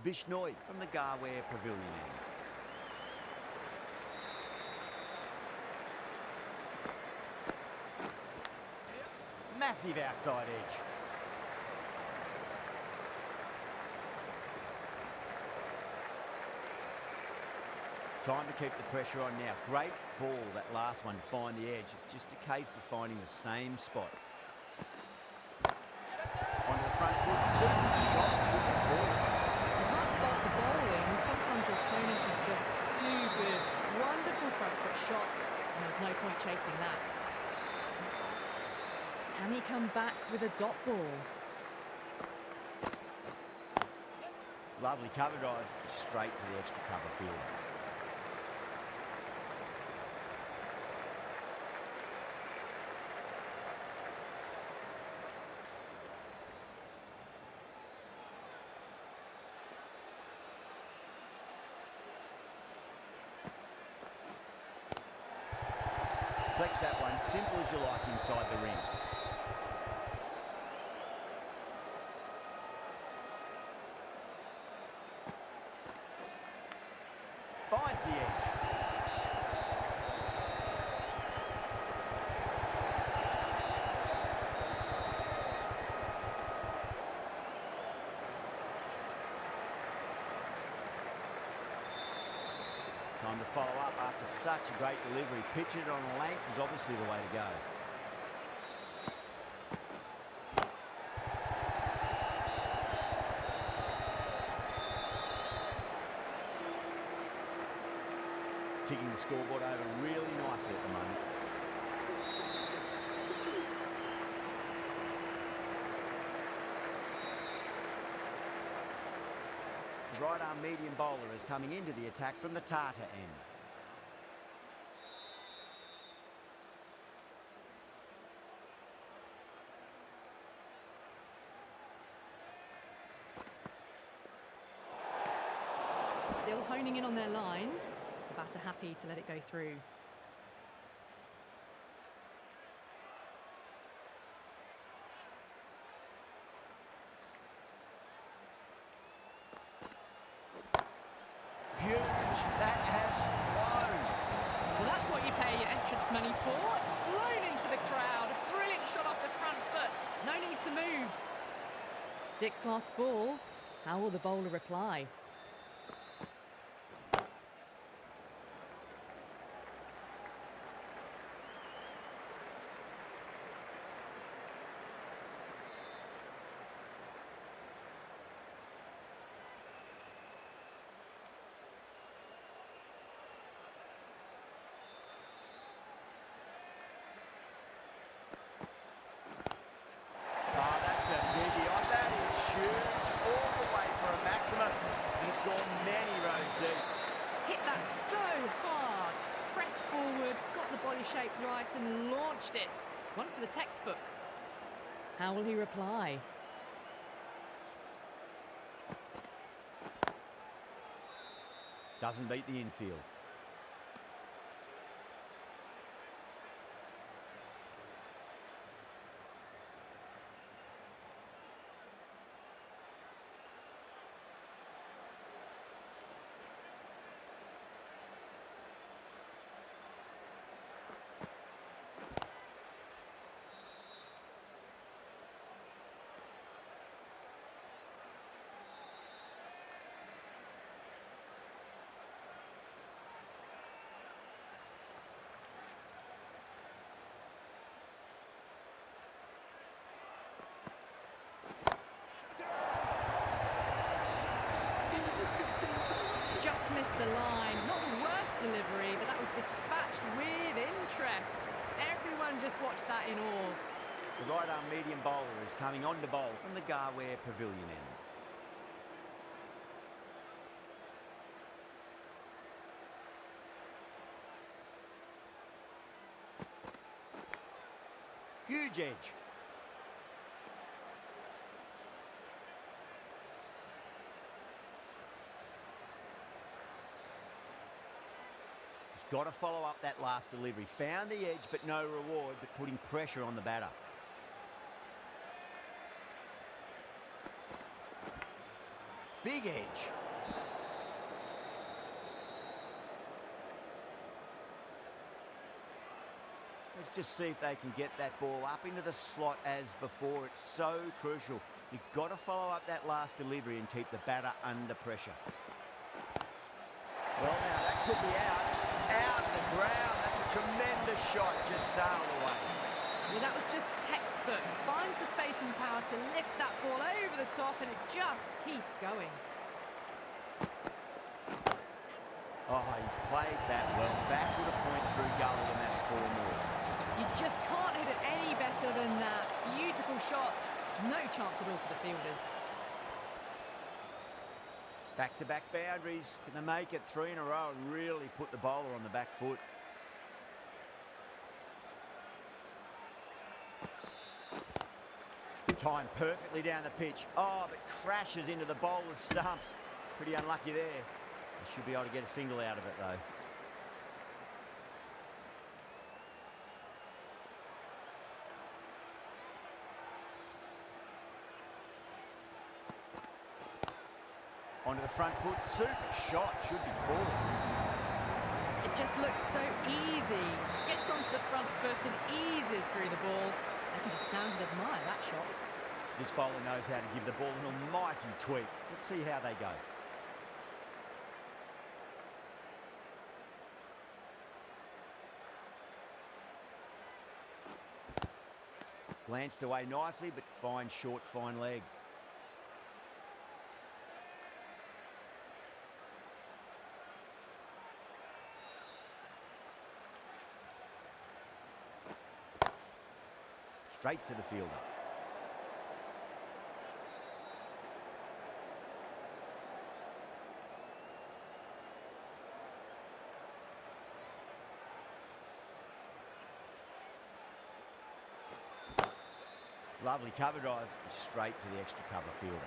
Bishnoi from the Garware Pavilion end. Massive outside edge. Time to keep the pressure on now. Great ball, that last one, to find the edge. It's just a case of finding the same spot. Onto the front foot, super shot, should be forward. Sometimes your opponent is just too good. Wonderful front foot shot, and there's no point chasing that. Can he come back with a dot ball? Lovely cover drive, straight to the extra cover field. Flex that one, simple as you like inside the ring. Finds the edge. Time to follow up after such a great delivery. Pitching it on a length is obviously the way to go. Ticking the scoreboard over really nicely at the moment. The right arm medium bowler is coming into the attack from the Tata end. Still honing in on their lines. The batter happy to let it go through. Huge, that has flown. Well, that's what you pay your entrance money for. It's flown into the crowd. A brilliant shot off the front foot. No need to move. 6 lost ball. How will the bowler reply? Hit that so hard. Pressed forward, got the body shape right and launched it. One for the textbook. How will he reply? Doesn't beat the infield. the line. Not the worst delivery, but that was dispatched with interest. Everyone just watched that in awe. The right arm medium bowler is coming on to bowl from the Garware Pavilion end. Huge edge. He's got to follow up that last delivery. Found the edge, but no reward, but putting pressure on the batter. Big edge. Let's just see if they can get that ball up into the slot as before. It's so crucial. You've got to follow up that last delivery and keep the batter under pressure. Well, now that could be out. Out of the ground. That's a tremendous shot. Just sailed away. Well, that was just textbook. Finds the space and power to lift that ball over the top, and it just keeps going. Oh, he's played that well. Backward a point through gully, and that's 4 more. You just can't hit it any better than that. Beautiful shot. No chance at all for the fielders. Back-to-back boundaries. Can they make it 3 in a row and really put the bowler on the back foot? Timed perfectly down the pitch. Oh, but crashes into the bowler's stumps. Pretty unlucky there. They should be able to get a single out of it, though. Onto the front foot. Super shot. Should be 4. It just looks so easy. Gets onto the front foot and eases through the ball. I can just stand and admire that shot. This bowler knows how to give the ball an almighty tweak. Let's see how they go. Glanced away nicely, but fine short, fine leg. Straight to the fielder. Lovely cover drive, straight to the extra cover fielder.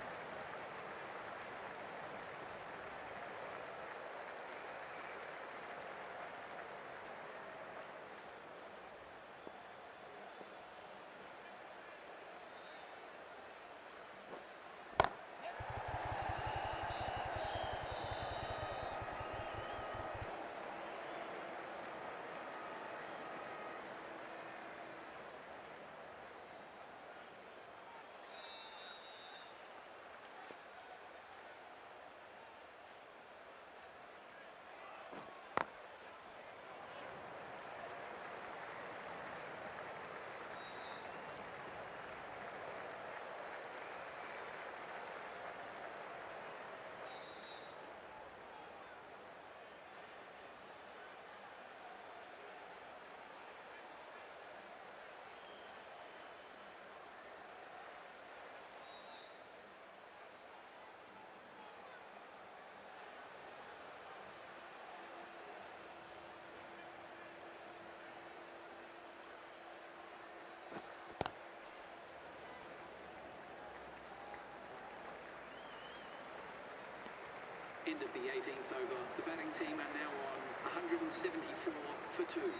End of the 18th over. The batting team are now on 174 for 2.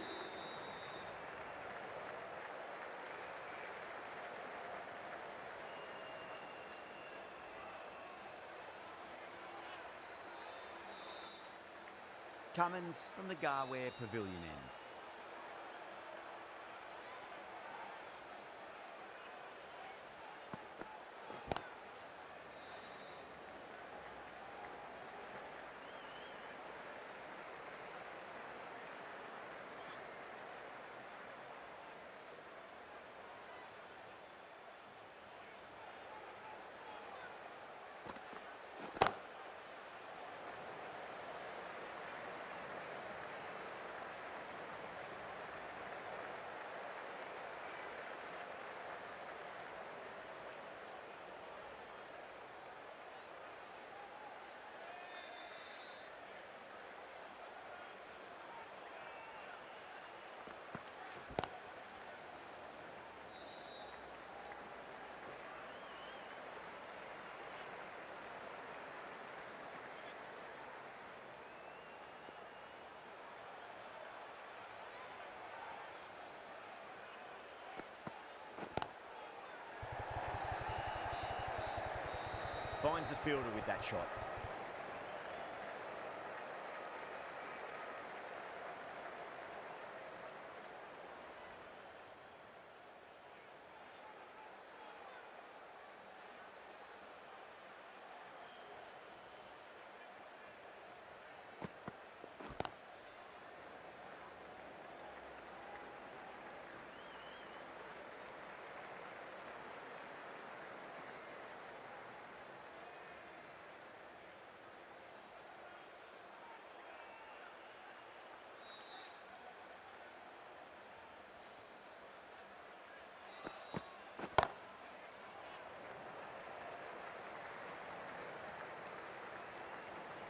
Cummins from the Garware Pavilion end. Finds the fielder with that shot.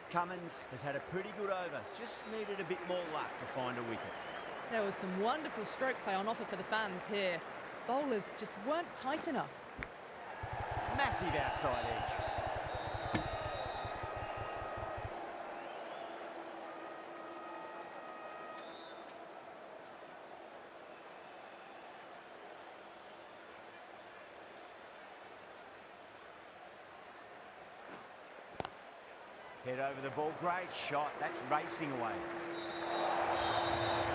Cummins has had a pretty good over, just needed a bit more luck to find a wicket. There was some wonderful stroke play on offer for the fans here. Bowlers just weren't tight enough. Massive outside edge. Head over the ball, great shot, that's racing away.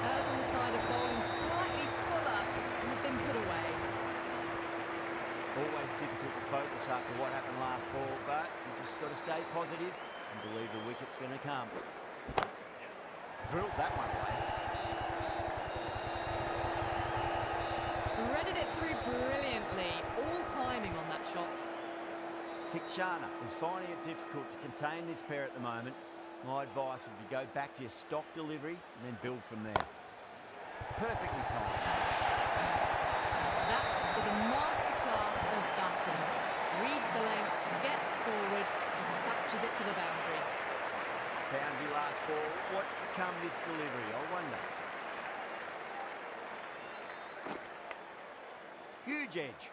Errs on the side of bowling slightly fuller and have been put away. Always difficult to focus after what happened last ball, but you just got to stay positive and believe the wicket's going to come. Drilled that one away. Threaded it through brilliantly, all timing on that shot. Tikshana is finding it difficult to contain this pair at the moment. My advice would be go back to your stock delivery and then build from there. Perfectly timed. That is a masterclass of batting. Reads the length, gets forward, dispatches it to the boundary. Boundary last ball. What's to come this delivery? I wonder. Huge edge.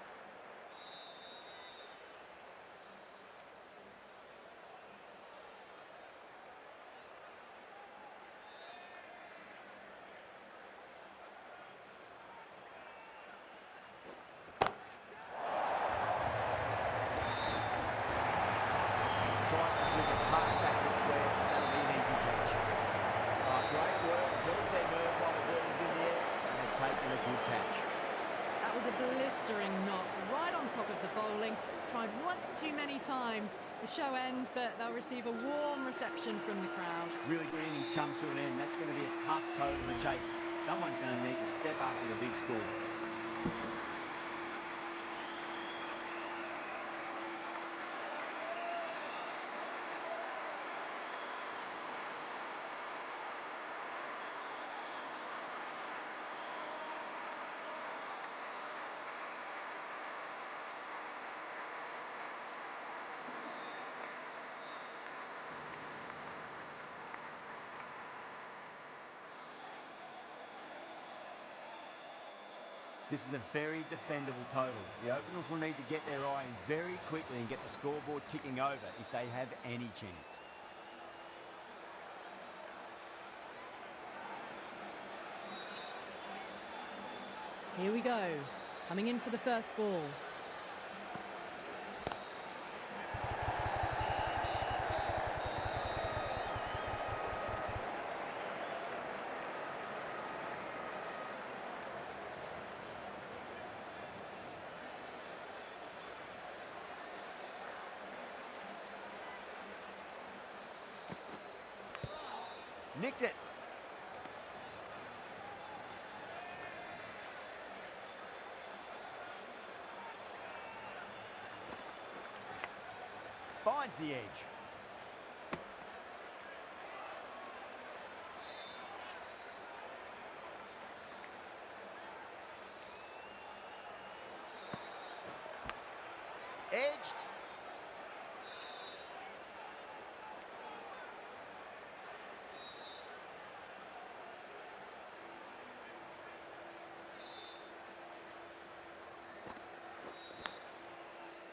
Tries to flip it past back to square. That'll be an easy catch. Great work. Held their nerve while the ball was in the air, and they've taken a good catch. That was a blistering knock right on top of the bowling. Tried once too many times. The show ends, but they'll receive a warm reception from the crowd. Really good innings comes to an end. That's going to be a tough total to chase. Someone's going to need to step up with a big score. This is a very defendable total. The openers will need to get their eye in very quickly and get the scoreboard ticking over if they have any chance. Here we go. Coming in for the first ball. Nicked it. Finds the edge. Edged.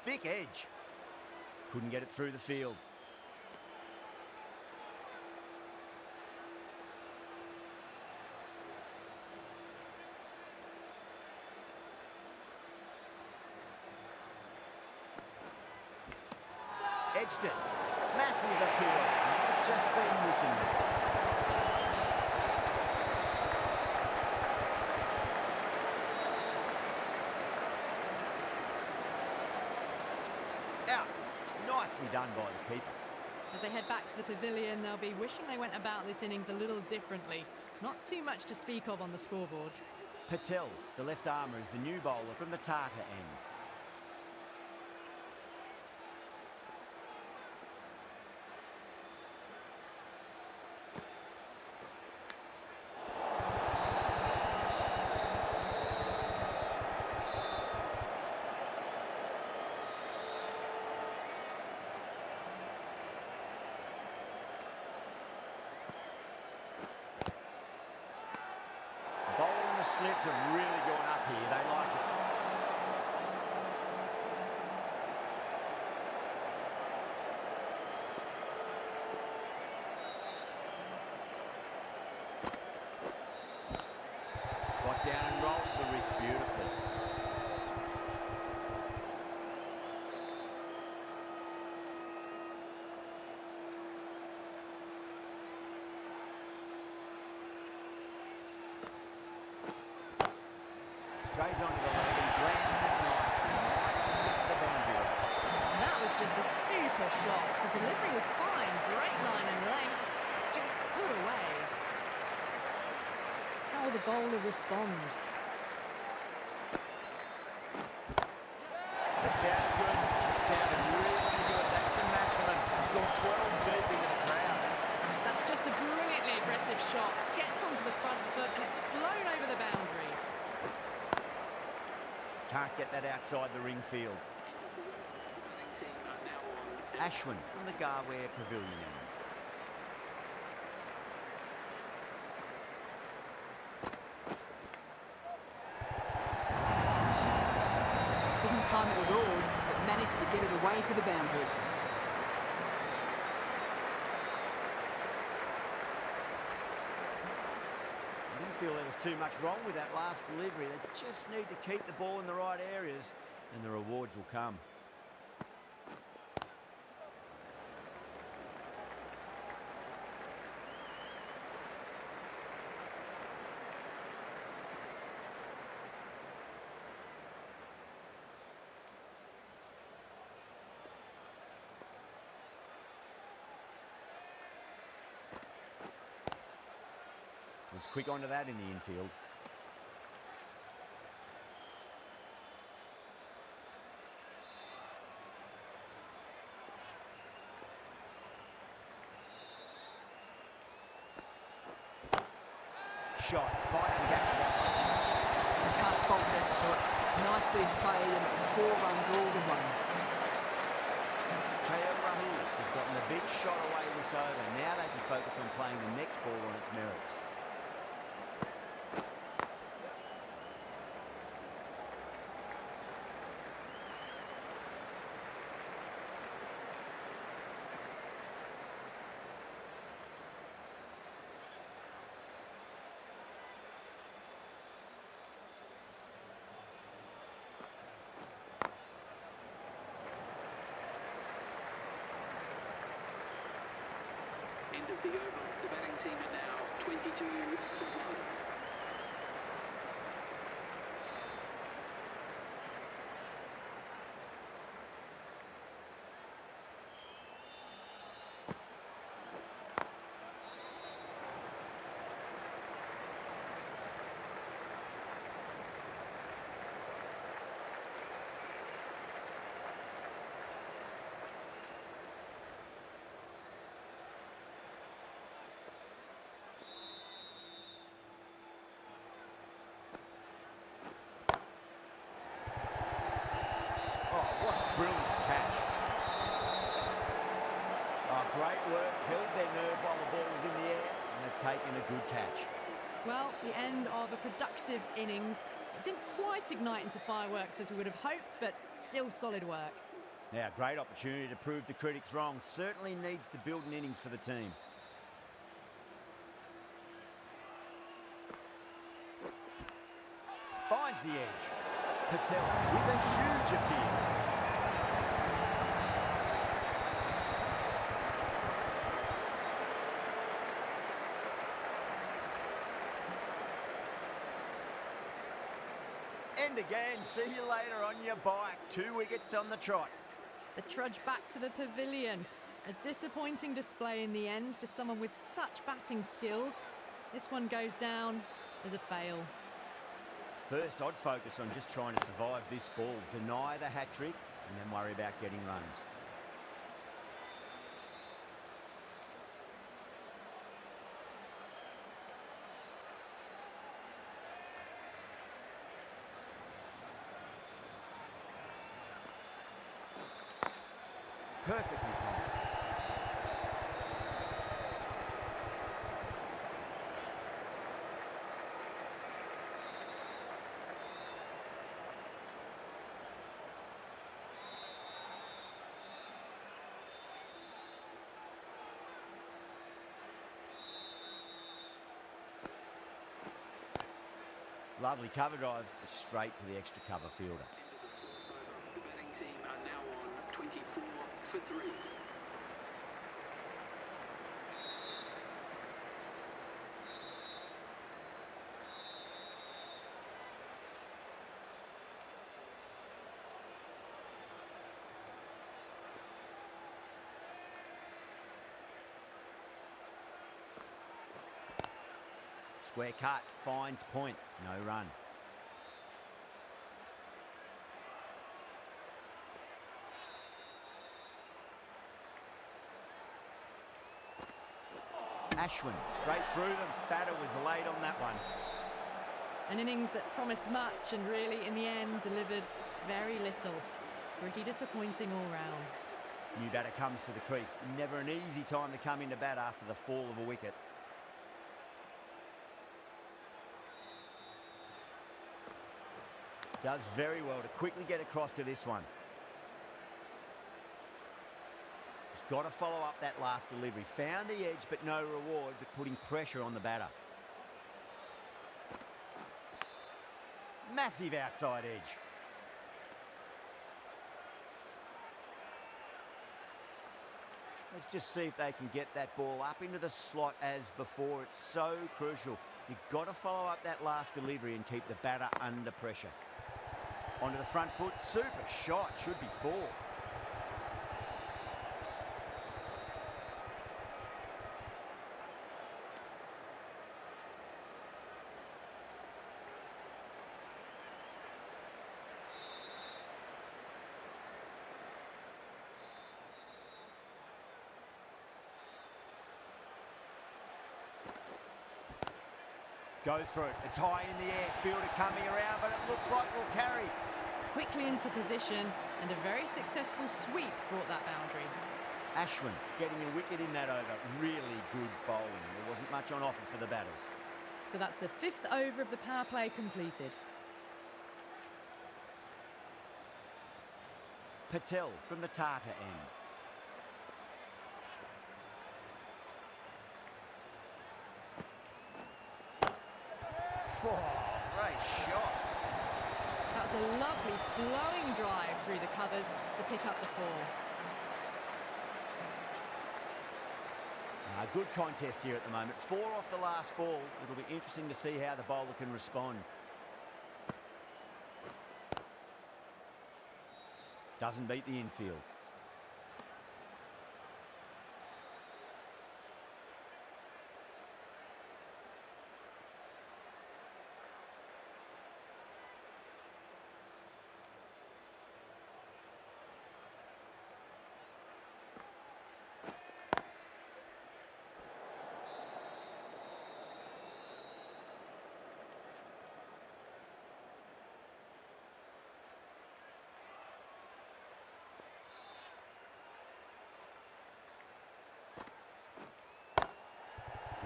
Thick edge. Couldn't get it through the field. Edged it. Massive appeal. Just been missing there. Out. Nicely done by the keeper. As they head back to the pavilion, they'll be wishing they went about this innings a little differently. Not too much to speak of on the scoreboard. Patel, the left armour, is the new bowler from the Tata end. Bowling the slips have really gone up here. They like it. Got down and rolled the wrist beautifully. Strays onto the leg and glanced it nicely. Right just get the boundary line. And that was just a super shot. The delivery was fine, great line and length, just put away. How will the bowler respond? It sounded good. It sounded really good. That's the maximum. It's gone 12 deep into the crowd. That's just a brilliantly aggressive shot. Gets onto the front foot and it's flown over the boundary. Can't get that outside the ring field. Batting team are now on. Ashwin from the Garware Pavilion end. Didn't time it at all, but managed to get it away to the boundary. I didn't feel there was too much wrong with that last delivery. They just need to keep the ball in the right areas and the rewards will come. Was quick onto that in the infield. Shot, finds a gap to that one. You can't fault that shot. Nicely played, and it was 4 runs all the way. KL Rahul has gotten the big shot away this over. Now they can focus on playing the next ball on its merits. End of the over. The batting team are now 22 for 1. Oh, what a brilliant catch. Oh, great work. Held their nerve while the ball was in the air, and they've taken a good catch. Well, the end of a productive innings. It didn't quite ignite into fireworks as we would have hoped, but still solid work. Now, great opportunity to prove the critics wrong. Certainly needs to build an innings for the team. Finds the edge. Patel with a huge appeal. wind again. See you later on your bike. 2 wickets on the trot. The trudge back to the pavilion. A disappointing display in the end for someone with such batting skills. This one goes down as a fail. First, I'd focus on just trying to survive this ball, deny the hat-trick, and then worry about getting runs. Perfectly timed. Lovely cover drive, straight to the extra cover fielder. The batting team are now on 24 for 3. Square cut, finds point, no run. Ashwin, straight through them. Batter was late on that one. An innings that promised much and really, in the end, delivered very little. Pretty disappointing all round. New batter comes to the crease. Never an easy time to come into bat after the fall of a wicket. Does very well to quickly get across to this one. Just got to follow up that last delivery. Found the edge, but no reward, but putting pressure on the batter. Massive outside edge. Let's just see if they can get that ball up into the slot as before. It's so crucial. You've got to follow up that last delivery and keep the batter under pressure. Onto the front foot, super shot, should be 4. Goes for it, it's high in the air, fielder coming around, but it looks like we'll carry. Quickly into position, and a very successful sweep brought that boundary. Ashwin getting a wicket in that over. Really good bowling. There wasn't much on offer for the batters. So that's the 5th over of the power play completed. Patel from the Tata end. Oh, great shot. That was a lovely flowing drive through the covers to pick up the 4. Good contest here at the moment. 4 off the last ball. It'll be interesting to see how the bowler can respond. Doesn't beat the infield.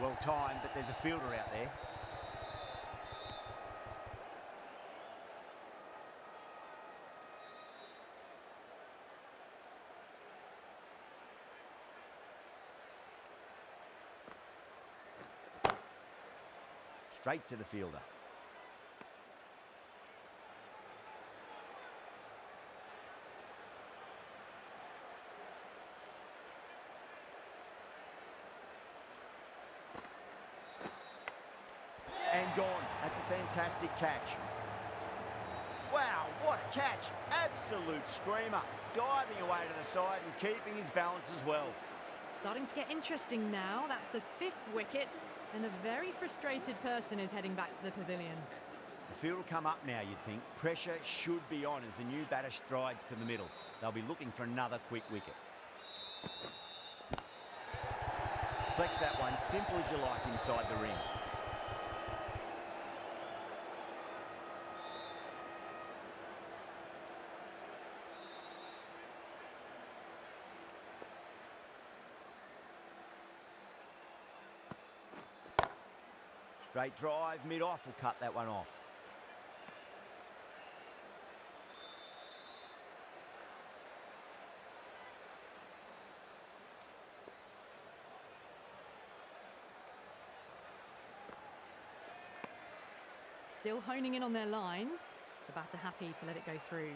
Well timed, but there's a fielder out there. Straight to the fielder. And gone. That's a fantastic catch. Wow, what a catch. Absolute screamer. Diving away to the side and keeping his balance as well. Starting to get interesting now. That's the 5th wicket, and a very frustrated person is heading back to the pavilion. The field will come up now, you'd think. Pressure should be on as the new batter strides to the middle. They'll be looking for another quick wicket. Flex that one, simple as you like inside the ring. Straight drive, mid-off will cut that one off. Still honing in on their lines. The batter happy to let it go through.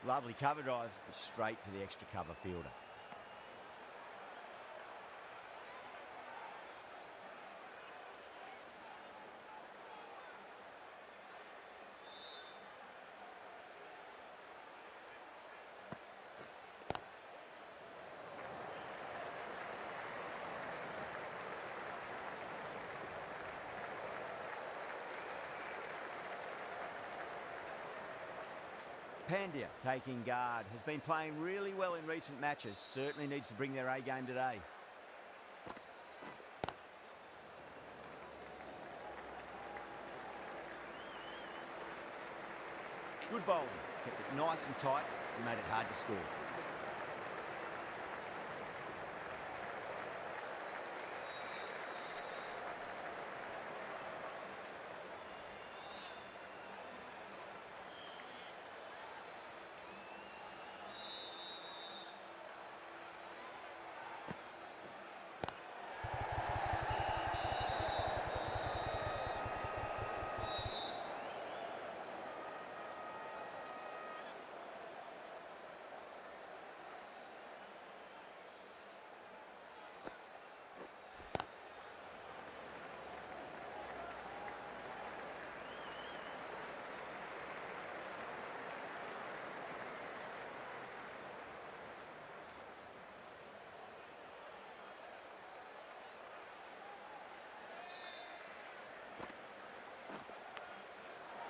Lovely cover drive, straight to the extra cover fielder. Pandya taking guard, has been playing really well in recent matches, certainly needs to bring their A game today. Good bowling, kept it nice and tight and made it hard to score.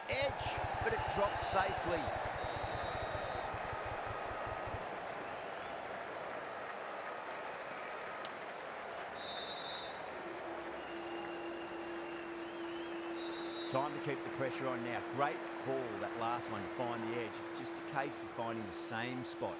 Edge, but it drops safely. Time to keep the pressure on now. Great ball, that last one, to find the edge. It's just a case of finding the same spot.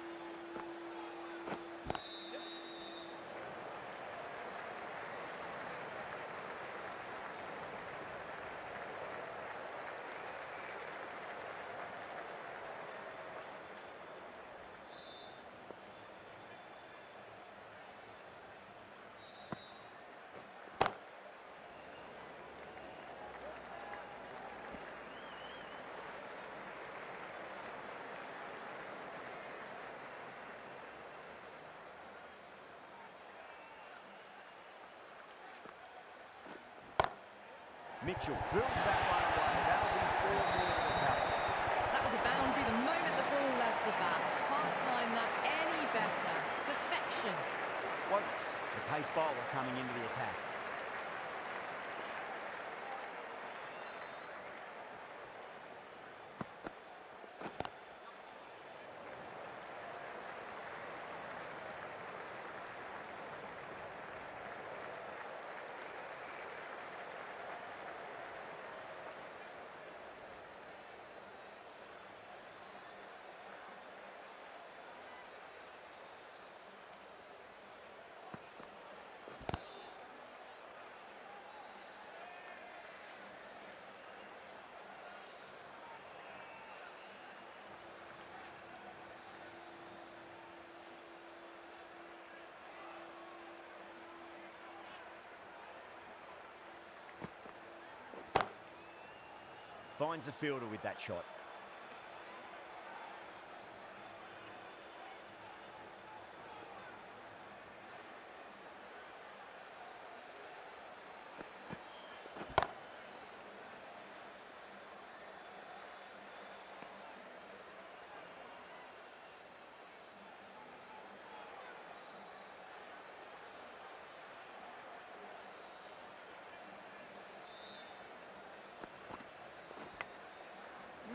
Mitchell drills that one away. That'll be 4 more to the tally. That was a boundary the moment the ball left the bat. Can't time that any better. Perfection. Wokes, the pace bowler, coming into the attack. Finds the fielder with that shot.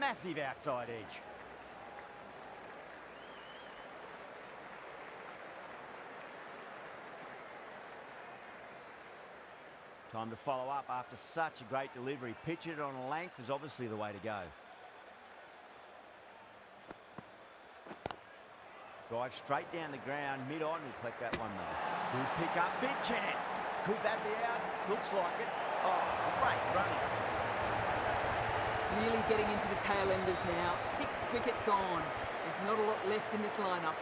Massive outside edge. Time to follow up after such a great delivery. Pitch it on a length is obviously the way to go. Drive straight down the ground, mid-on, will collect that one though. Good pick up, big chance. Could that be out? Looks like it. Oh, great running. Really getting into the tail enders now. 6th wicket gone. There's not a lot left in this lineup.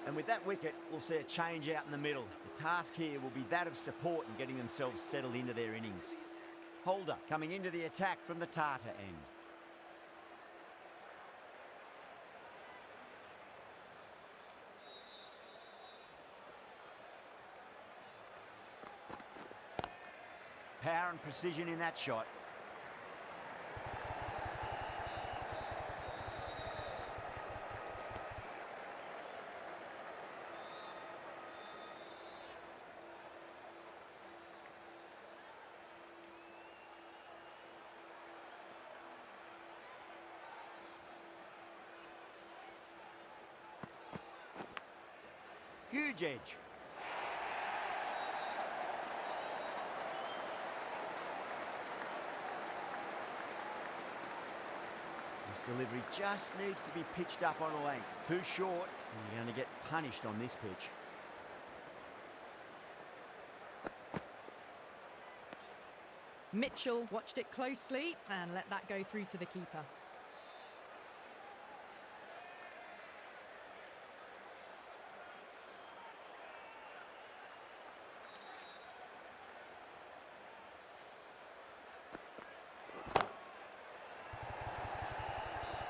And with that wicket, we'll see a change out in the middle. The task here will be that of support and getting themselves settled into their innings. Holder coming into the attack from the Tata end. Power and precision in that shot. Huge edge. This delivery just needs to be pitched up on a length. Too short, and you're going to get punished on this pitch. Mitchell watched it closely and let that go through to the keeper.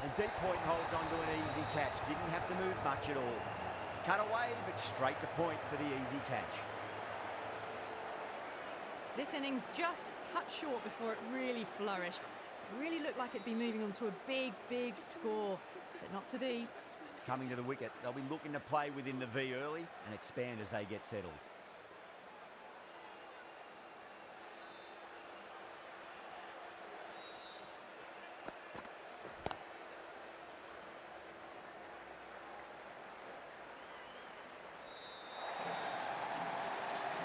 And deep point holds on to an easy catch. Didn't have to move much at all. Cut away, but straight to point for the easy catch. This innings just cut short before it really flourished. It really looked like it'd be moving on to a big, big score, but not to be. Coming to the wicket, they'll be looking to play within the V early and expand as they get settled.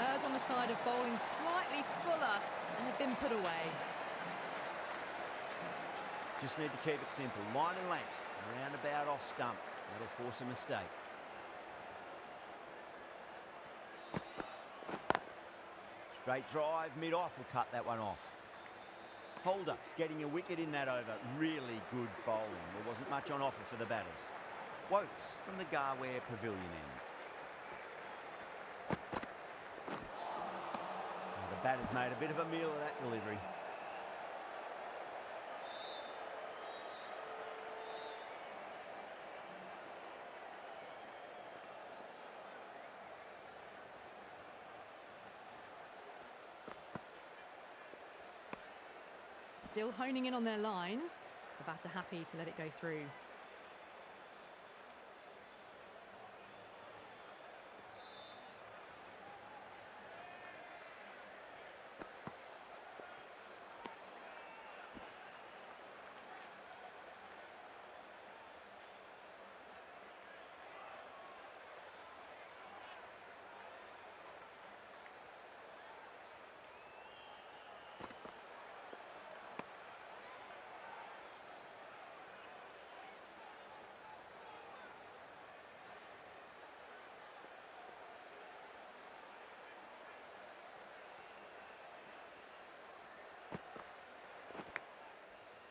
Errs on the side of bowling slightly fuller, and they've been put away. Just need to keep it simple. Line and length, around about off stump. That'll force a mistake. Straight drive, mid-off will cut that one off. Holder getting a wicket in that over. Really good bowling. There wasn't much on offer for the batters. Wokes from the Garware Pavilion end. The batter's made a bit of a meal of that delivery. Still honing in on their lines. The batter happy to let it go through.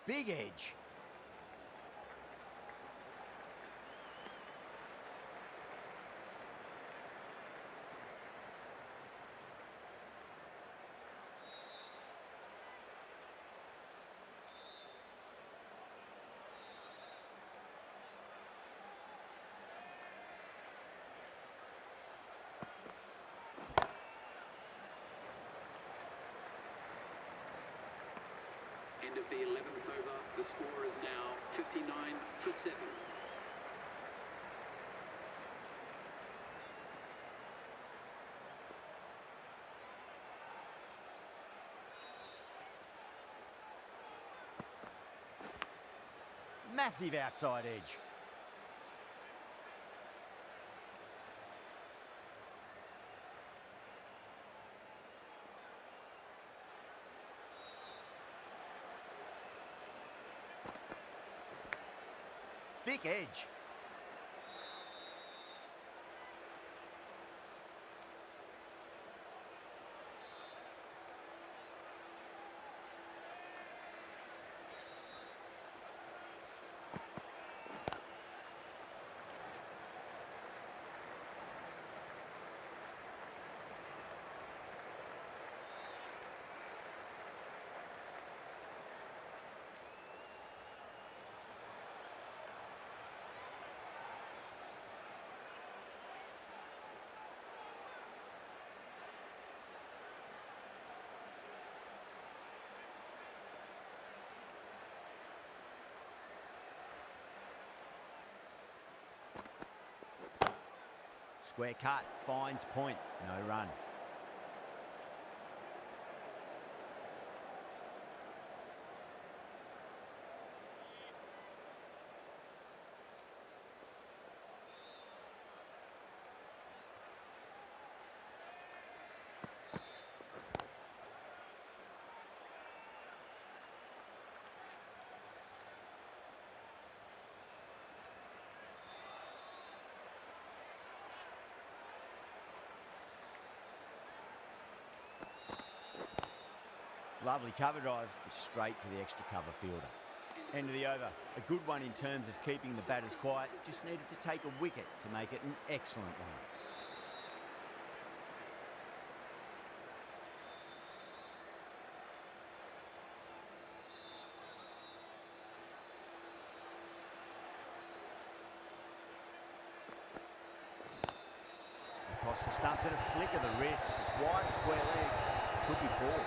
Big edge. End of the 11th over. The score is now 59 for 7. Massive outside edge. Thick edge. Square cut, finds point, no run. Lovely cover drive, straight to the extra cover fielder. End of the over. A good one in terms of keeping the batters quiet. Just needed to take a wicket to make it an excellent one. Across the stumps and a flick of the wrist. It's wide, square leg. Could be four.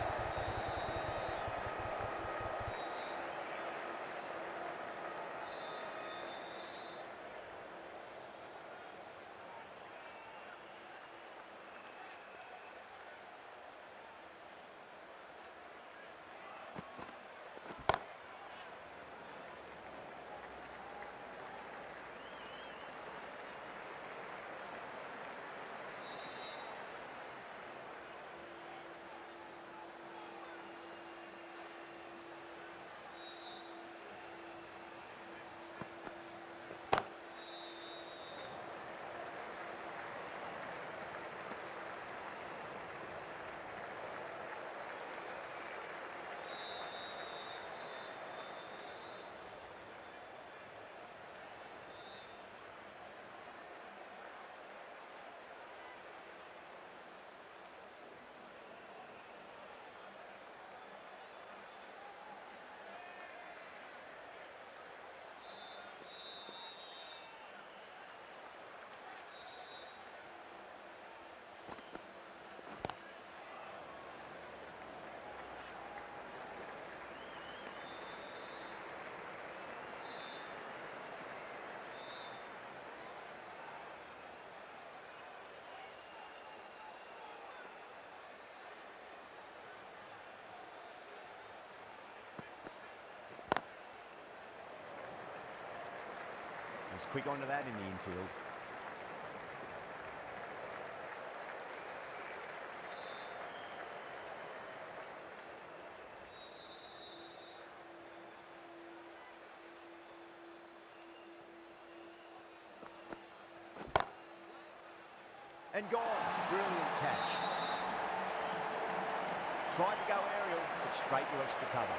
He's quick onto that in the infield. And gone. Brilliant catch. Tried to go aerial, but straight to extra cover.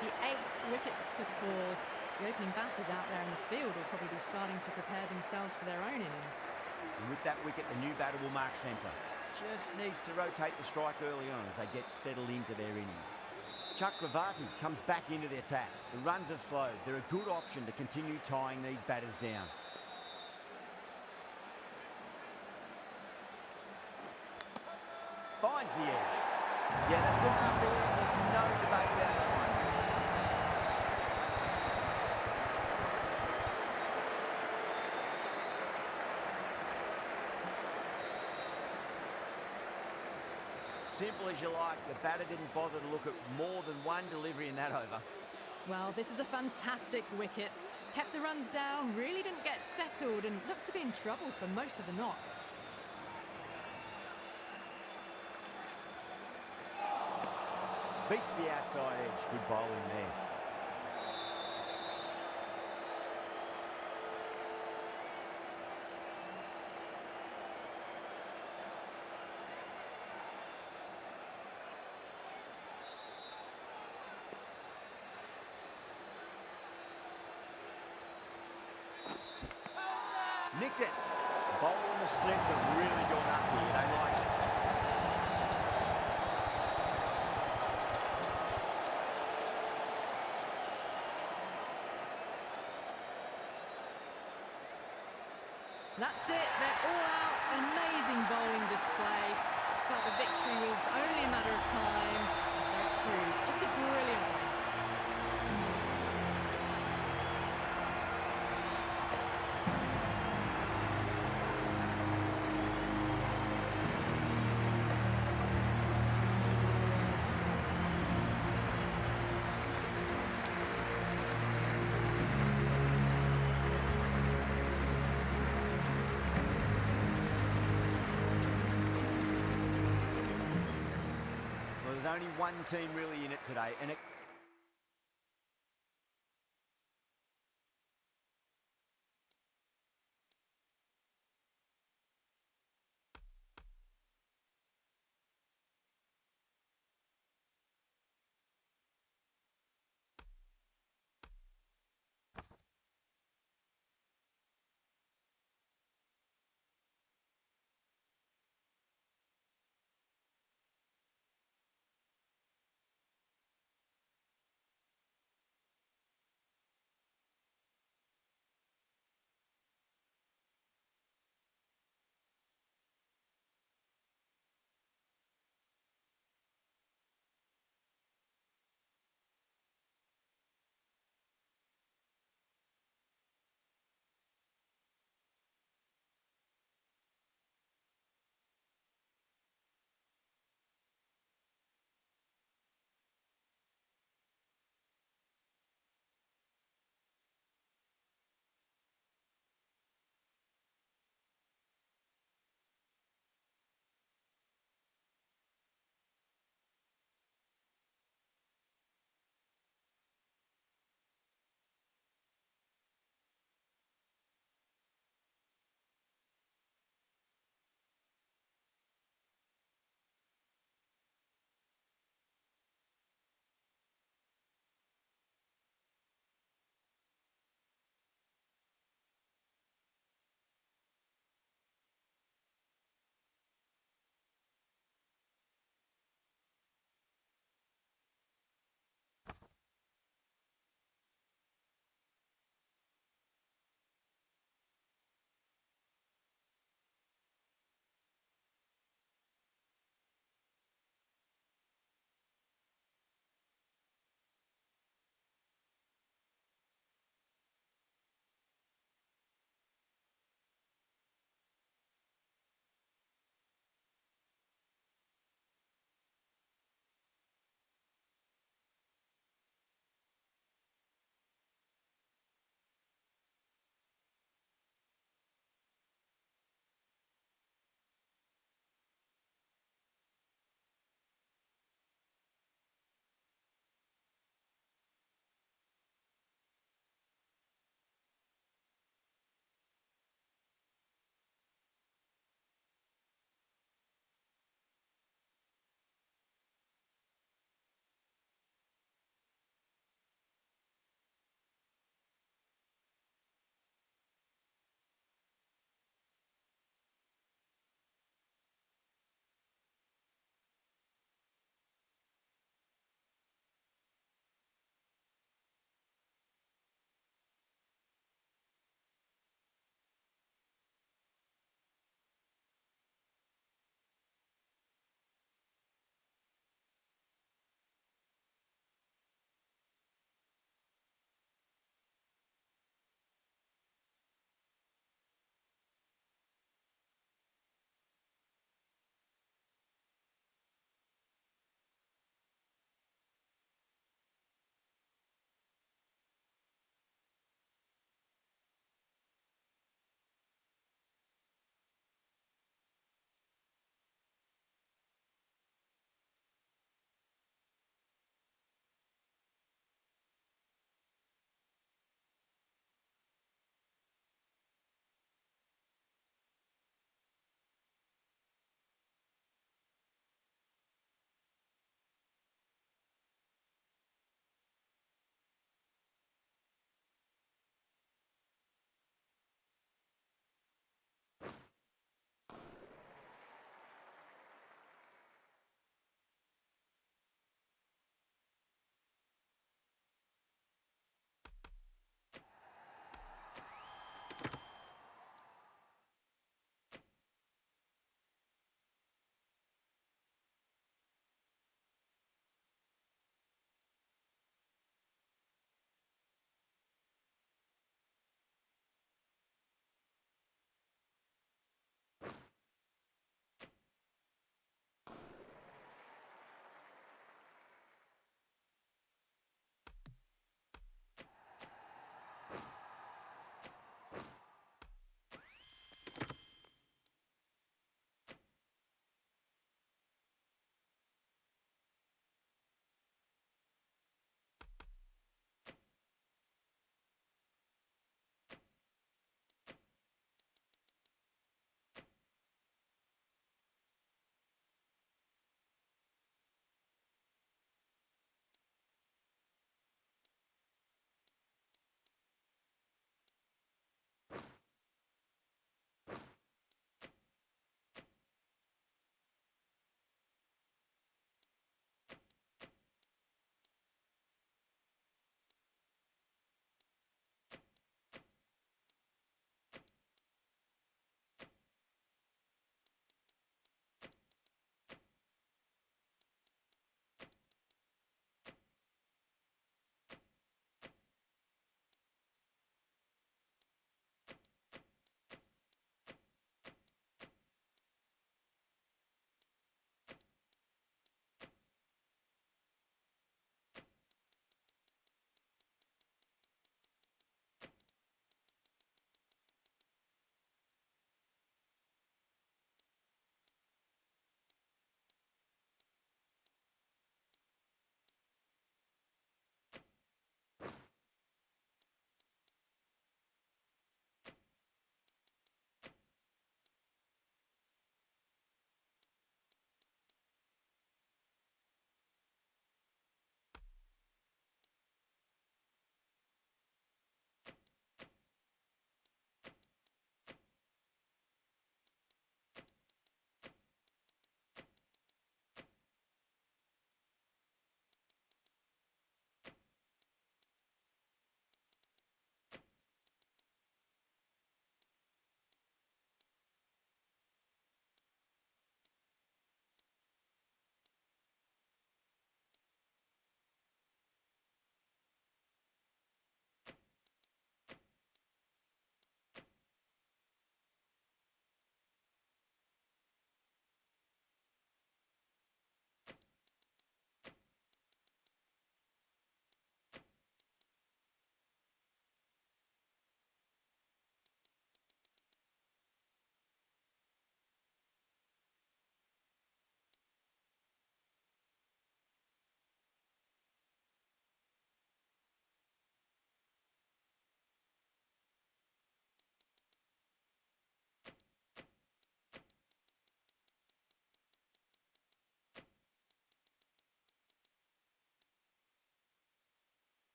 The 8th wicket to fall. The opening batters out there in the field will probably be starting to prepare themselves for their own innings. And with that wicket, the new batter will mark centre. Just needs to rotate the strike early on as they get settled into their innings. Chakravarti comes back into the attack. The runs have slowed. They're a good option to continue tying these batters down. Finds the edge. Yeah, they've gone up there and there's no debate about that one. Simple as you like, the batter didn't bother to look at more than one delivery in that over. Well, this is a fantastic wicket. Kept the runs down, really didn't get settled and looked to be in trouble for most of the knock. Beats the outside edge. Good bowling there. Nicked it. Bowler and the slips have really gone up here. They like it. That's it, they're all out. Amazing bowling display. Felt the victory was only a matter of time, and so it's proved. Just a brilliant one. Well, there's only one team really in it today, and it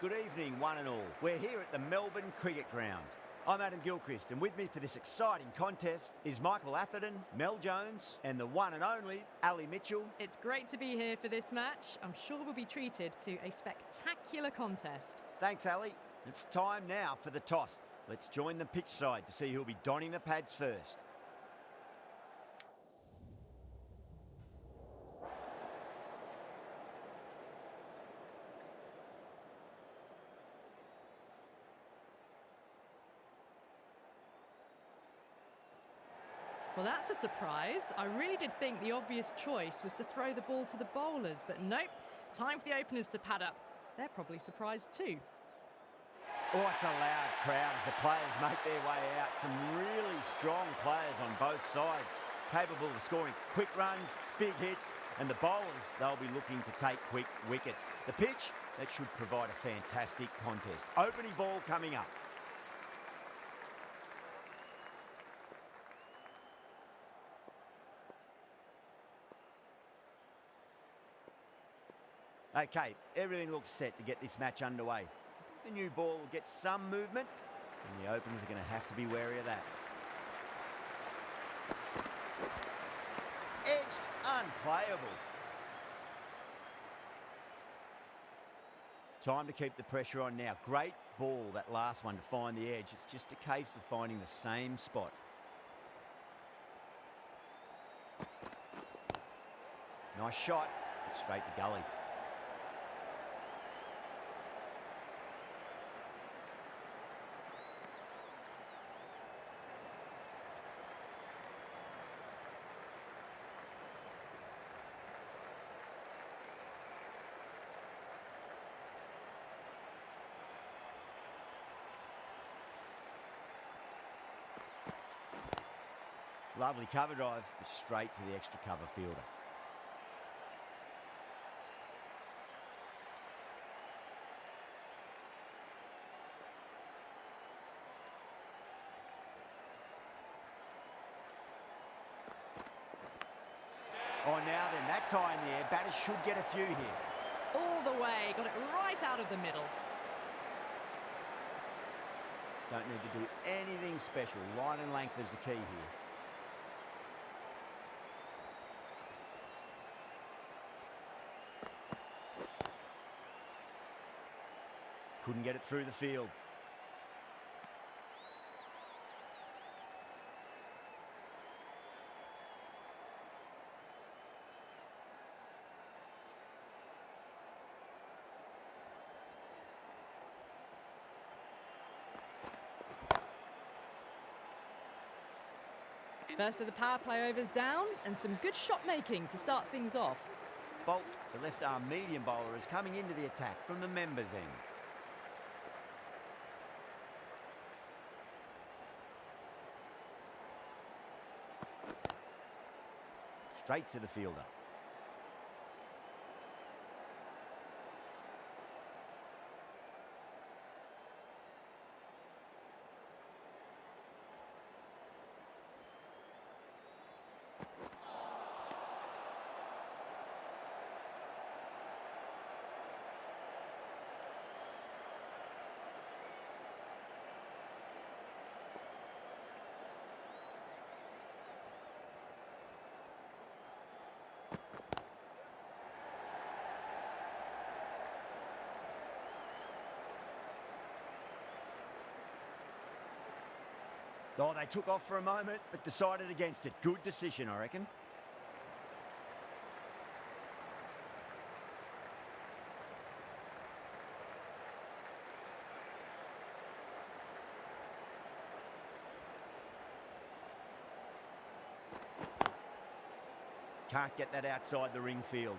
Good evening, one and all. We're here at the Melbourne Cricket Ground. I'm Adam Gilchrist, and with me for this exciting contest is Michael Atherton, Mel Jones, and the one and only Ali Mitchell. It's great to be here for this match. I'm sure we'll be treated to a spectacular contest. Thanks, Ali. It's time now for the toss. Let's join the pitch side to see who'll be donning the pads first. Well, that's a surprise. I really did think the obvious choice was to throw the ball to the bowlers, but nope. Time for the openers to pad up. They're probably surprised too. Oh, it's a loud crowd as the players make their way out. Some really strong players on both sides, capable of scoring quick runs, big hits, and the bowlers, they'll be looking to take quick wickets. The pitch, that should provide a fantastic contest. Opening ball coming up. Okay, everything looks set to get this match underway. The new ball will get some movement, and the openers are going to have to be wary of that. Edged, unplayable. Time to keep the pressure on now. Great ball, that last one, to find the edge. It's just a case of finding the same spot. Nice shot, but straight to gully. Lovely cover drive, but straight to the extra cover fielder. Oh, now then, that's high in the air. Batters should get a few here. All the way, got it right out of the middle. Don't need to do anything special. Line and length is the key here. Couldn't get it through the field. First of the power play overs down, and some good shot making to start things off. Bolt, the left arm medium bowler, is coming into the attack from the members' end. Straight to the fielder. Oh, they took off for a moment, but decided against it. Good decision, I reckon. Can't get that outside the ring field.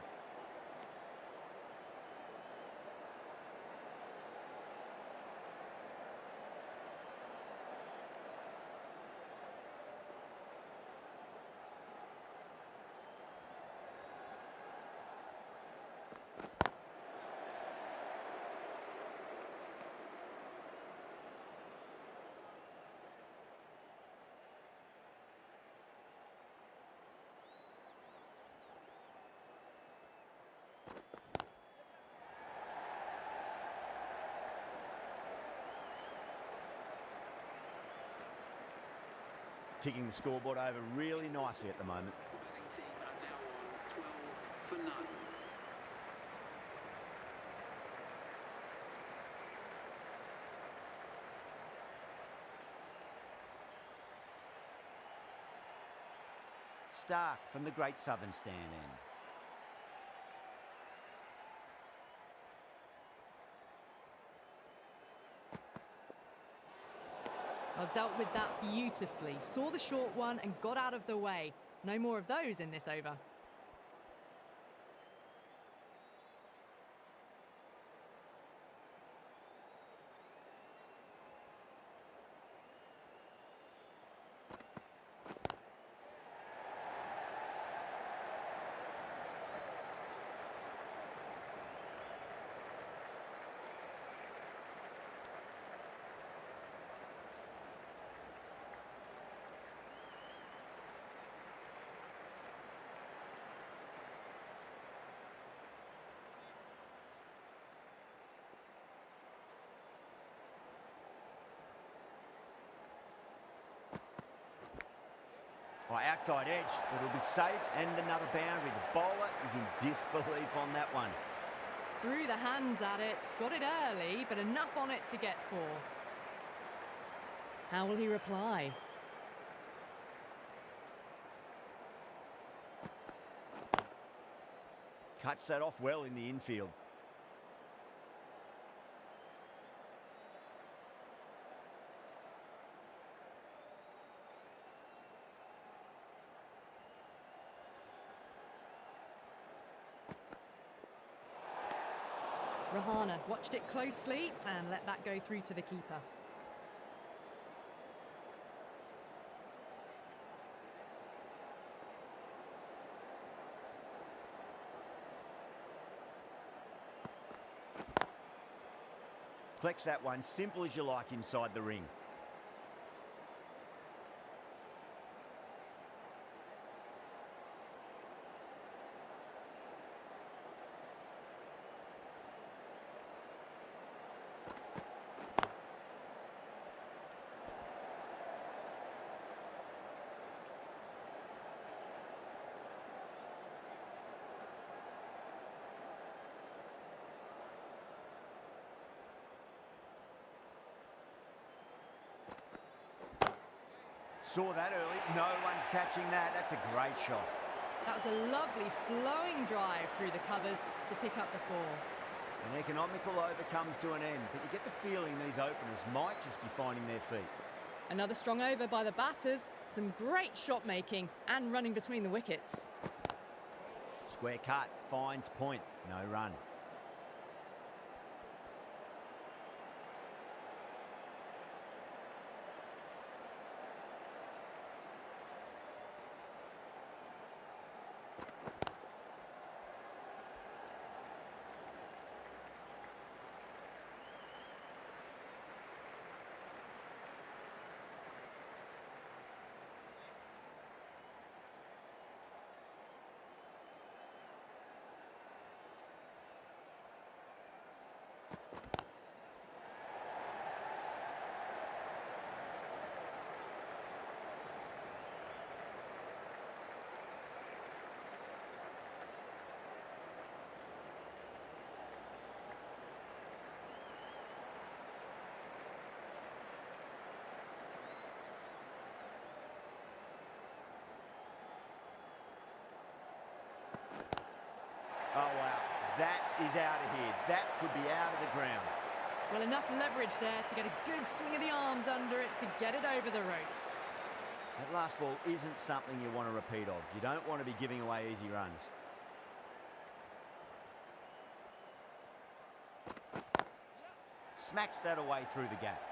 ticking the scoreboard over really nicely at the moment. The batting team are now on 12 for none. Stark from the Great Southern Stand end. Well, dealt with that beautifully. Saw the short one and got out of the way. No more of those in this over. Oh, outside edge, it'll be safe and another boundary. The bowler is in disbelief on that one. Threw the hands at it, got it early, but enough on it to get 4. How will he reply? Cuts that off well in the infield. Rahana watched it closely and let that go through to the keeper. Collects that one, simple as you like inside the ring. Saw that early. No one's catching that. That's a great shot. That was a lovely flowing drive through the covers to pick up the 4. An economical over comes to an end, but you get the feeling these openers might just be finding their feet. Another strong over by the batters. Some great shot making and running between the wickets. Square cut, finds point, no run. Oh, wow. That is out of here. That could be out of the ground. Well, enough leverage there to get a good swing of the arms under it to get it over the rope. That last ball isn't something you want to repeat of. You don't want to be giving away easy runs. Smacks that away through the gap.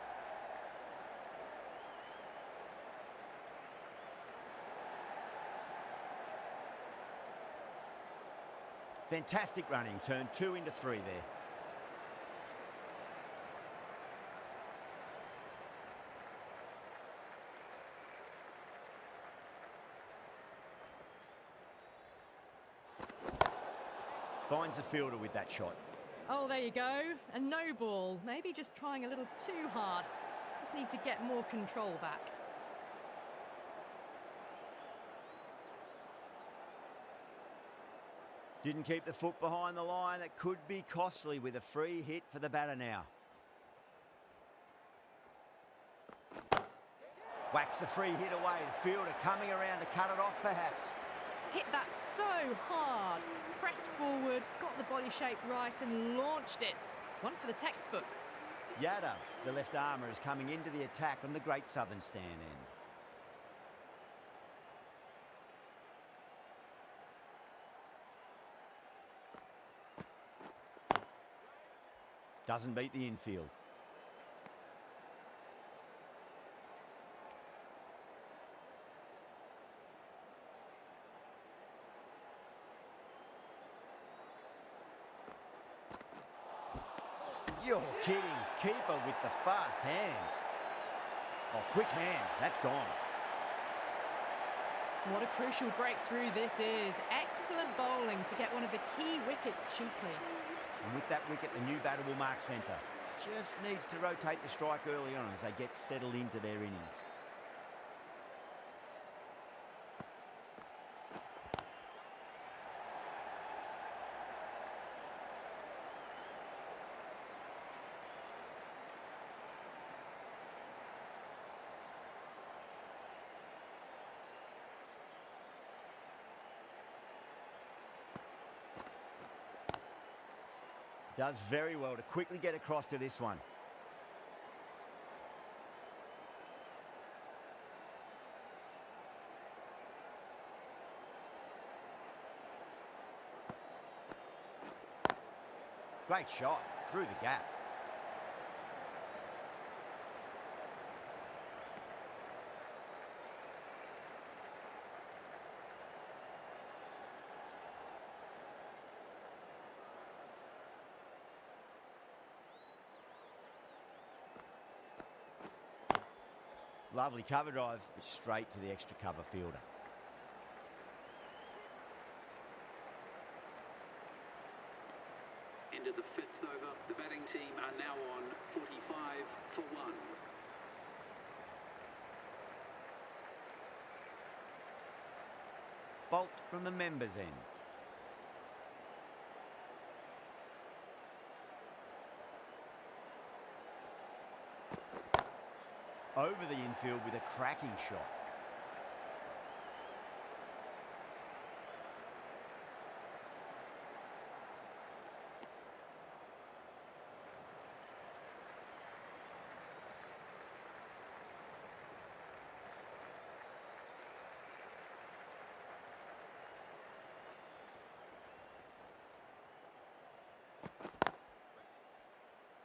Fantastic running, turned 2 into 3 there. Finds the fielder with that shot. Oh, there you go. A no ball. Maybe just trying a little too hard. Just need to get more control back. Didn't keep the foot behind the line. That could be costly with a free hit for the batter now. Whacks the free hit away. The fielder coming around to cut it off perhaps. Hit that so hard. Pressed forward, got the body shape right and launched it. One for the textbook. Yadav, the left armour, is coming into the attack on the Great Southern Stand end. Doesn't beat the infield. You're kidding. Keeper with the fast hands. Oh, quick hands. That's gone. What a crucial breakthrough this is. Excellent bowling to get one of the key wickets cheaply. And with that wicket, the new batter will mark centre. Just needs to rotate the strike early on as they get settled into their innings. Does very well to quickly get across to this one. Great shot through the gap. Lovely cover drive straight to the extra cover fielder. Into the fifth over. The batting team are now on 45 for 1. Bolt from the members' end. Over the infield with a cracking shot.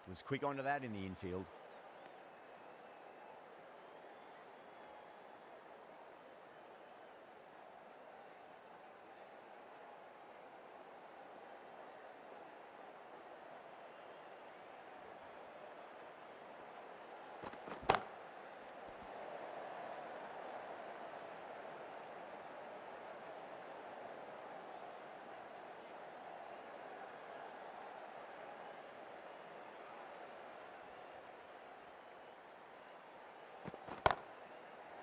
Was quick onto that in the infield.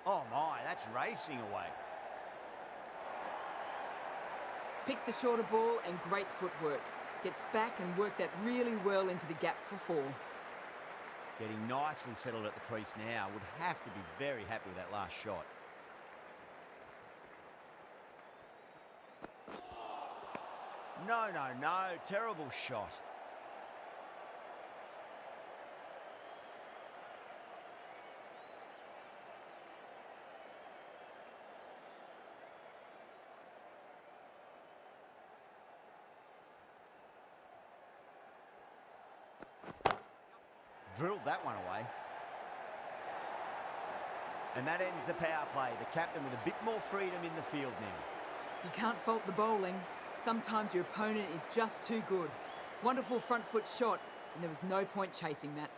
Oh my, that's racing away. Picked the shorter ball and great footwork. Gets back and worked that really well into the gap for 4. Getting nicely settled at the crease now. Would have to be very happy with that last shot. No, no, no. Terrible shot. Drilled that one away. And that ends the power play. The captain with a bit more freedom in the field now. You can't fault the bowling. Sometimes your opponent is just too good. Wonderful front foot shot, and there was no point chasing that.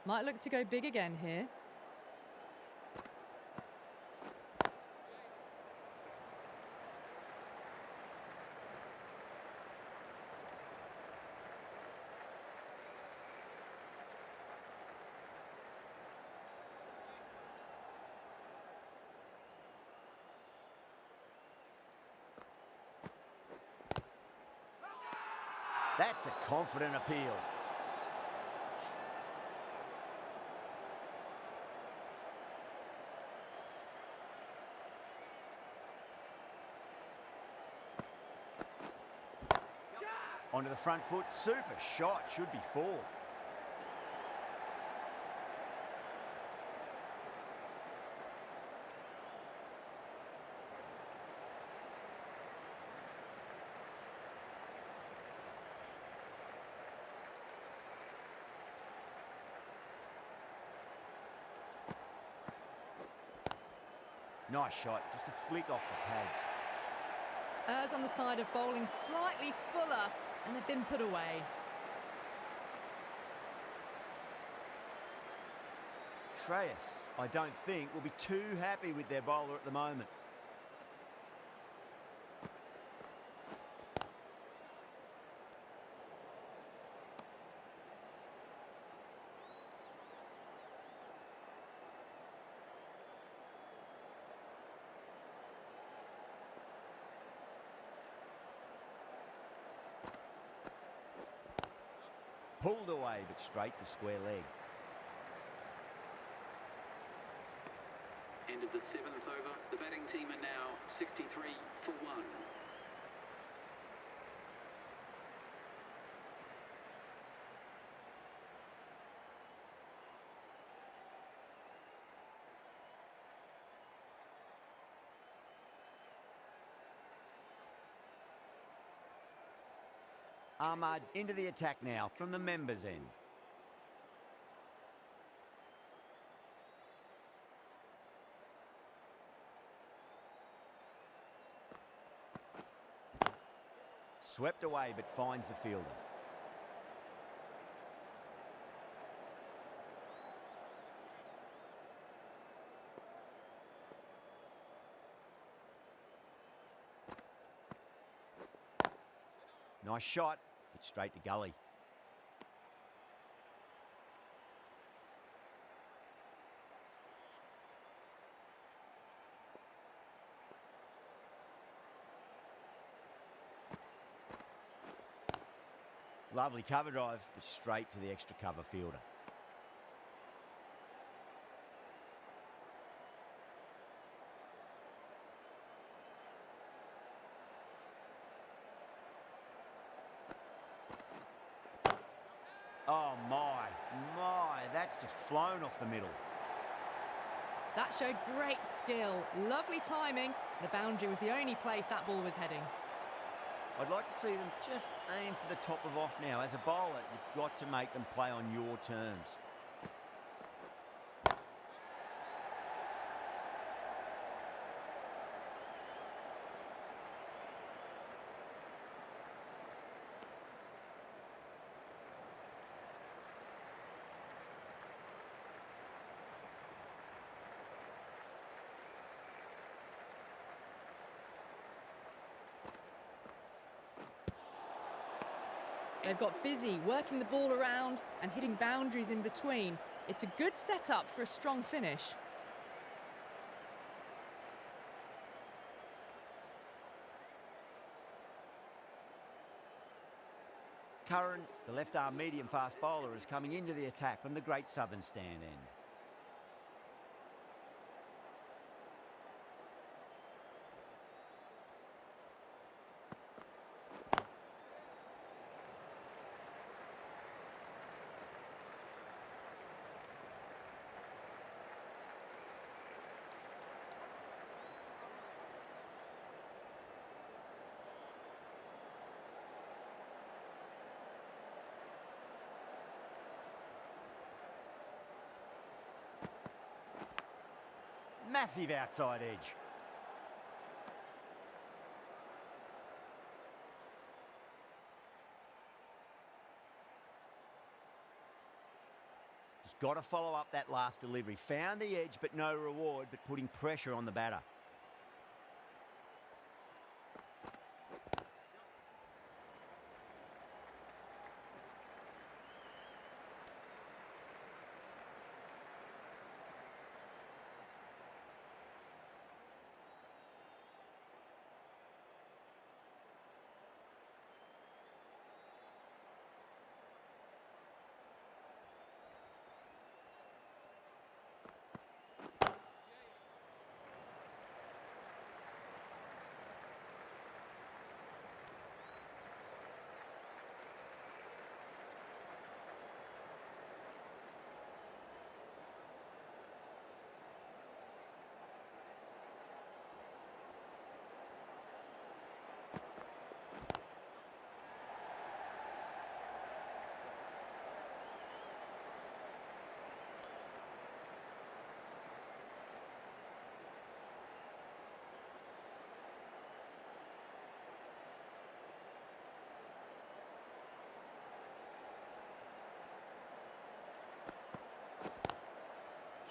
Might look to go big again here. That's a confident appeal. Onto the front foot, super shot, should be 4. Nice shot, just a flick off the pads. Errs on the side of bowling slightly fuller, and they've been put away. Shreyas, I don't think, will be too happy with their bowler at the moment. Pulled away, but straight to square leg. End of the 7th over. The batting team are now 63 for 1. Ahmad into the attack now from the members' end. Swept away, but finds the fielder. Nice shot, hit straight to gully. Lovely cover drive, but straight to the extra cover fielder. Oh my, that's just flown off the middle. That showed great skill, lovely timing. The boundary was the only place that ball was heading. I'd like to see them just aim for the top of off now. As a bowler, you've got to make them play on your terms. They've got busy working the ball around and hitting boundaries in between. It's a good setup for a strong finish. Curran, the left-arm medium-fast bowler, is coming into the attack from the Great Southern stand end. Massive outside edge. Just got to follow up that last delivery. Found the edge, but no reward, but putting pressure on the batter.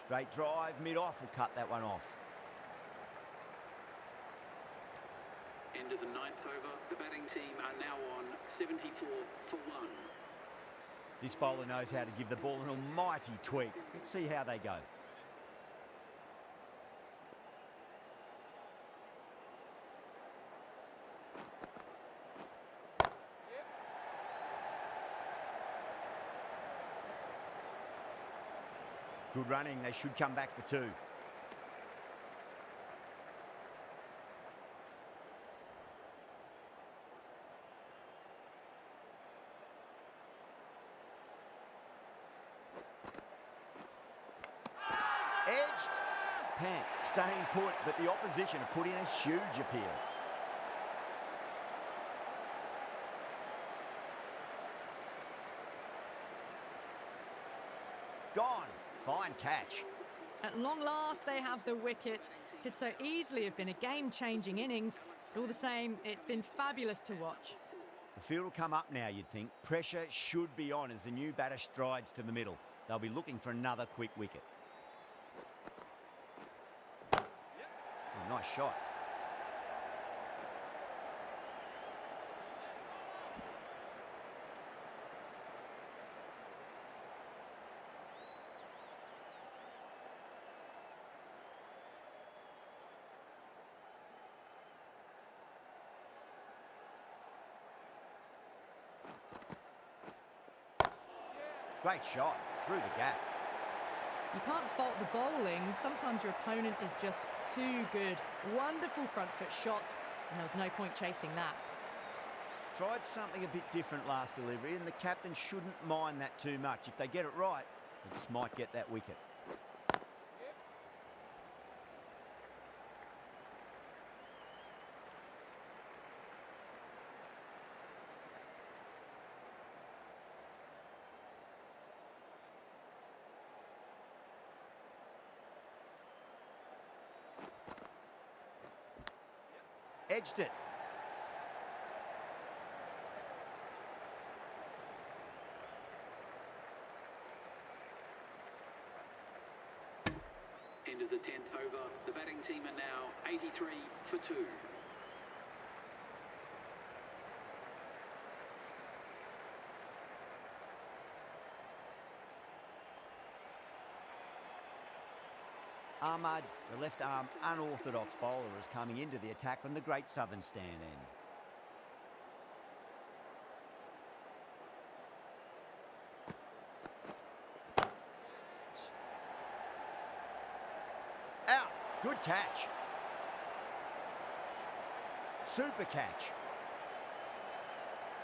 Straight drive, mid-off will cut that one off. End of the ninth over. The batting team are now on 74 for 1. This bowler knows how to give the ball an almighty tweak. Let's see how they go. Good running, they should come back for 2. Edged. Pant, staying put, but the opposition have put in a huge appeal. Gone. Fine catch. At long last, they have the wicket. Could so easily have been a game-changing innings, but all the same, it's been fabulous to watch. The field will come up now, you'd think. Pressure should be on as the new batter strides to the middle. They'll be looking for another quick wicket. Oh, nice shot. Great shot, through the gap. You can't fault the bowling. Sometimes your opponent is just too good. Wonderful front foot shot, and there was no point chasing that. Tried something a bit different last delivery, and the captain shouldn't mind that too much. If they get it right, they just might get that wicket. Edged it. End of the 10th over. The batting team are now 83 for 2. Ahmad, the left-arm unorthodox bowler, is coming into the attack from the Great Southern Stand end. Out. Good catch. Super catch.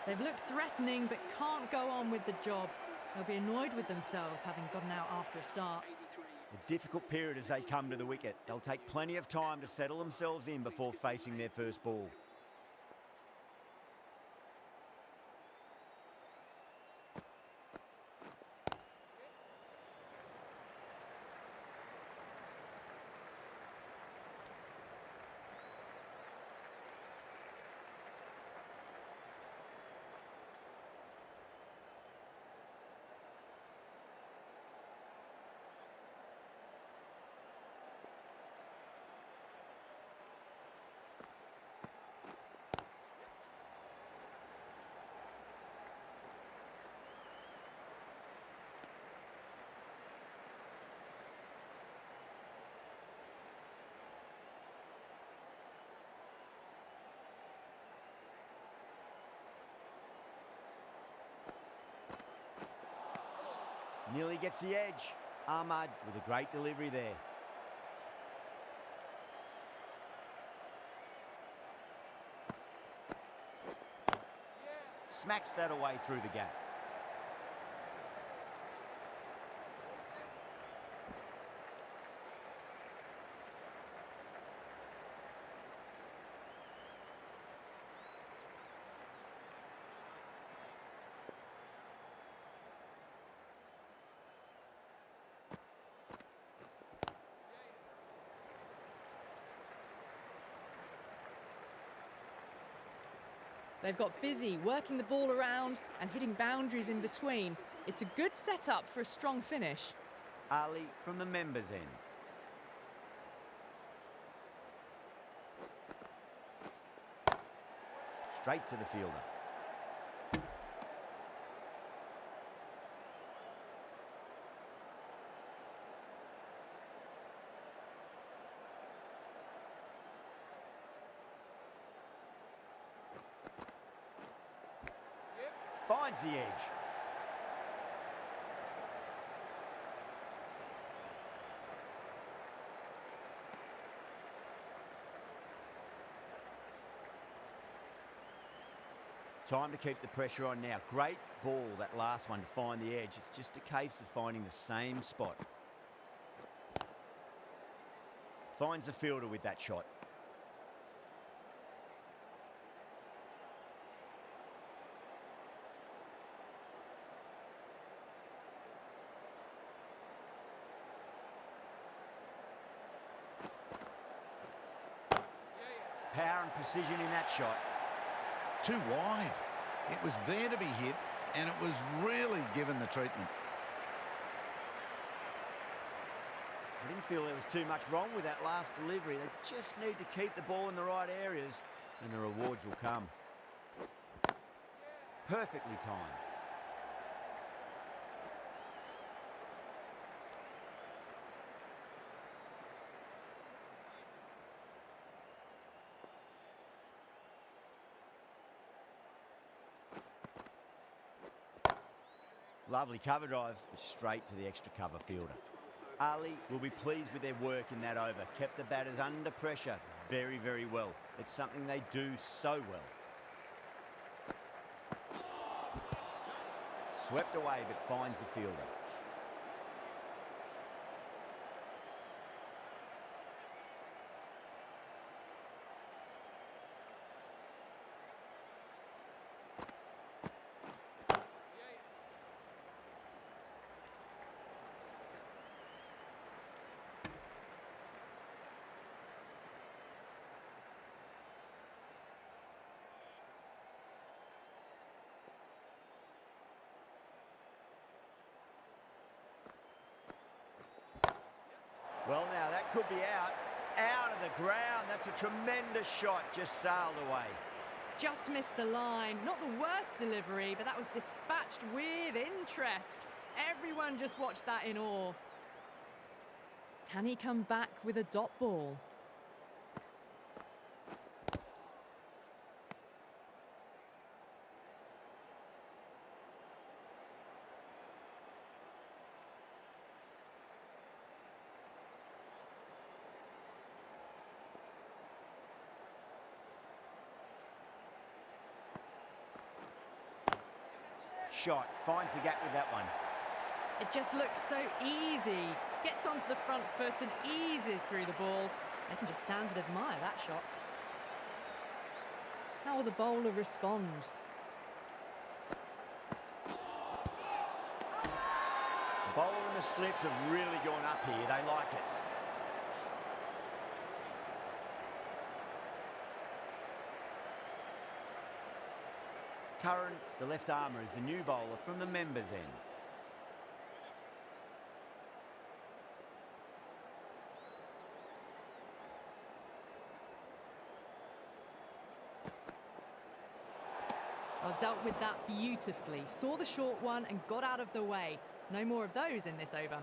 They've looked threatening but can't go on with the job. They'll be annoyed with themselves having gotten out after a start. A difficult period as they come to the wicket. They'll take plenty of time to settle themselves in before facing their first ball. Nearly gets the edge. Ahmad with a great delivery there. Smacks that away through the gap. They've got busy working the ball around and hitting boundaries in between. It's a good setup for a strong finish. Ali from the members' end. Straight to the fielder. Finds the edge. Time to keep the pressure on now. Great ball, that last one, to find the edge. It's just a case of finding the same spot. Finds the fielder with that shot. Power and precision in that shot. Too wide. It was there to be hit, and it was really given the treatment. I didn't feel there was too much wrong with that last delivery. They just need to keep the ball in the right areas, and the rewards will come. Perfectly timed. Lovely cover drive, straight to the extra cover fielder. Ali will be pleased with their work in that over. Kept the batters under pressure very, very well. It's something they do so well. Swept away, but finds the fielder. Well, now that could be out of the ground. That's a tremendous shot, just sailed away. Just missed the line. Not the worst delivery, but that was dispatched with interest. Everyone just watched that in awe. Can he come back with a dot ball? Shot, finds the gap with that one. It just looks so easy. Gets onto the front foot and eases through the ball. They can just stand and admire that shot. How will the bowler respond? The bowler and the slips have really gone up here. They like it. Curran, the left armour, is the new bowler from the members' end. Well, dealt with that beautifully. Saw the short one and got out of the way. No more of those in this over.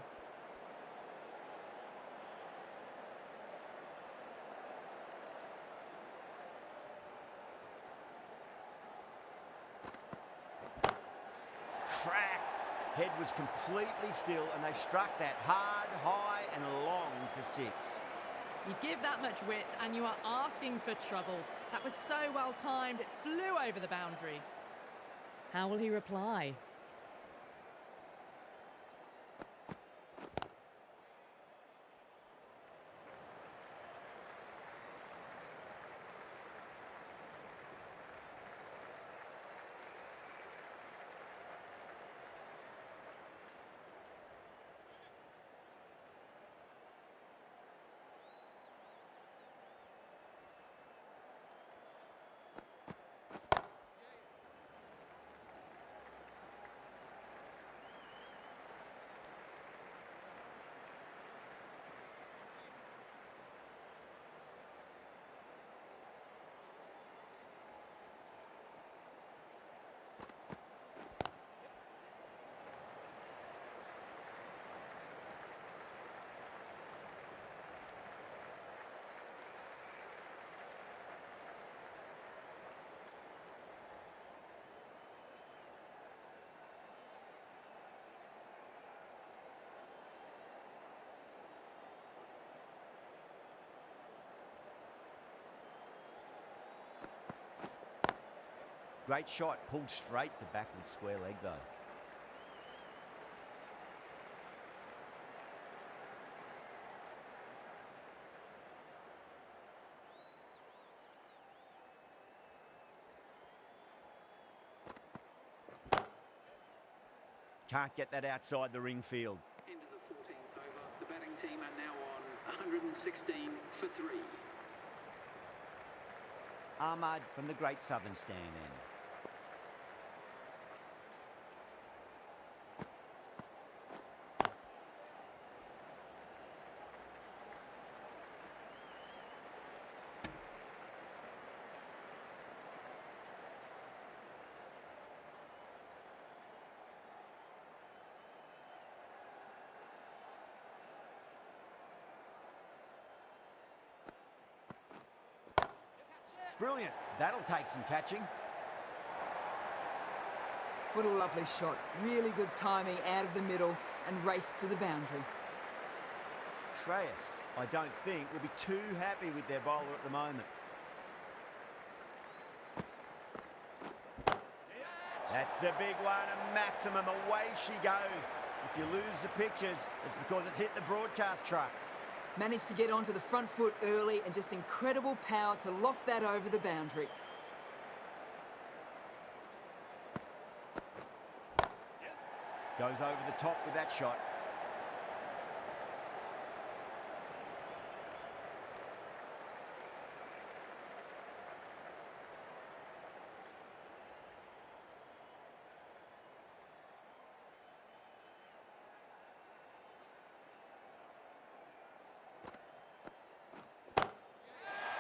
Crack. Head was completely still and they struck that hard, high and long for six. You give that much width and you are asking for trouble. That was so well timed, it flew over the boundary. How will he reply? Great shot, pulled straight to backward square leg though. Can't get that outside the ring field. Into the 14th over. The batting team are now on 116 for 3. Ahmad from the Great Southern Stand end. Brilliant. That'll take some catching. What a lovely shot. Really good timing out of the middle and race to the boundary. Shreyas, I don't think, will be too happy with their bowler at the moment. That's a big one, a maximum. Away she goes. If you lose the pictures, it's because it's hit the broadcast truck. Managed to get onto the front foot early and just incredible power to loft that over the boundary. Goes over the top with that shot.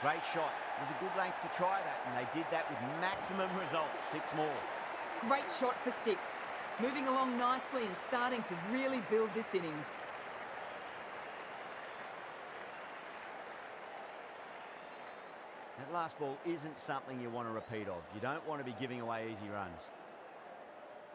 Great shot. It was a good length to try that, and they did that with maximum results. 6 more. Great shot for 6. Moving along nicely and starting to really build this innings. That last ball isn't something you want to repeat of. You don't want to be giving away easy runs.